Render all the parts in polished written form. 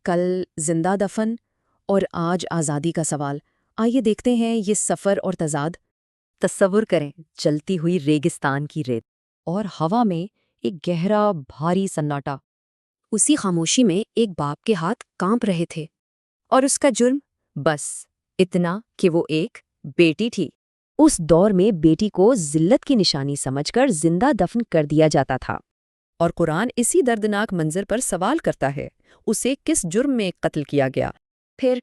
کل زندہ دفن اور آج آزادی کا سوال۔ آئیے دیکھتے ہیں یہ سفر اور تضاد۔ تصور کریں چلتی ہوئی ریگستان کی ریت اور ہوا میں ایک گہرا بھاری سناٹا۔ اسی خاموشی میں ایک باپ کے ہاتھ کانپ رہے تھے، اور اس کا جرم بس اتنا کہ وہ ایک بیٹی تھی۔ اس دور میں بیٹی کو ذلت کی نشانی سمجھ کر زندہ دفن کر دیا جاتا تھا، اور قرآن اسی دردناک منظر پر سوال کرتا ہے، اسے کس جرم میں قتل کیا گیا؟ پھر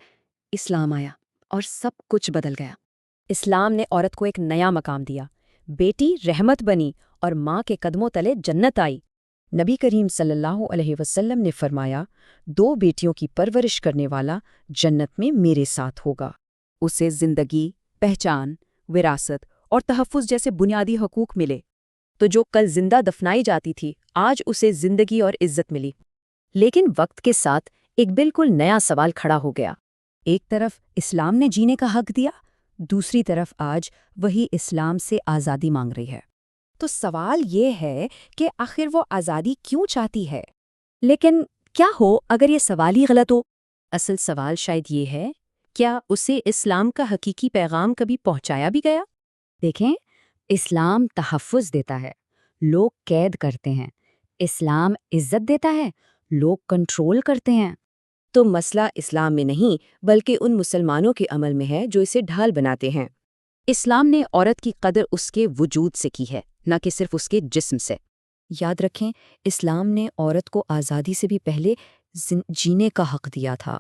اسلام آیا اور سب کچھ بدل گیا۔ اسلام نے عورت کو ایک نیا مقام دیا، بیٹی رحمت بنی اور ماں کے قدموں تلے جنت آئی۔ نبی کریم صلی اللہ علیہ وسلم نے فرمایا، 2 بیٹیوں کی پرورش کرنے والا جنت میں میرے ساتھ ہوگا۔ اسے زندگی، پہچان، وراثت اور تحفظ جیسے بنیادی حقوق ملے۔ تو جو کل زندہ دفنائی جاتی تھی، آج اسے زندگی اور عزت ملی۔ لیکن وقت کے ساتھ ایک بالکل نیا سوال کھڑا ہو گیا۔ ایک طرف اسلام نے جینے کا حق دیا، دوسری طرف آج وہی اسلام سے آزادی مانگ رہی ہے۔ تو سوال یہ ہے کہ آخر وہ آزادی کیوں چاہتی ہے؟ لیکن کیا ہو اگر یہ سوال ہی غلط ہو؟ اصل سوال شاید یہ ہے، کیا اسے اسلام کا حقیقی پیغام کبھی پہنچایا بھی گیا؟ دیکھیں، اسلام تحفظ دیتا ہے، لوگ قید کرتے ہیں۔ اسلام عزت دیتا ہے، لوگ کنٹرول کرتے ہیں۔ تو مسئلہ اسلام میں نہیں بلکہ ان مسلمانوں کے عمل میں ہے جو اسے ڈھال بناتے ہیں۔ اسلام نے عورت کی قدر اس کے وجود سے کی ہے، نہ کہ صرف اس کے جسم سے۔ یاد رکھیں، اسلام نے عورت کو آزادی سے بھی پہلے جینے کا حق دیا تھا۔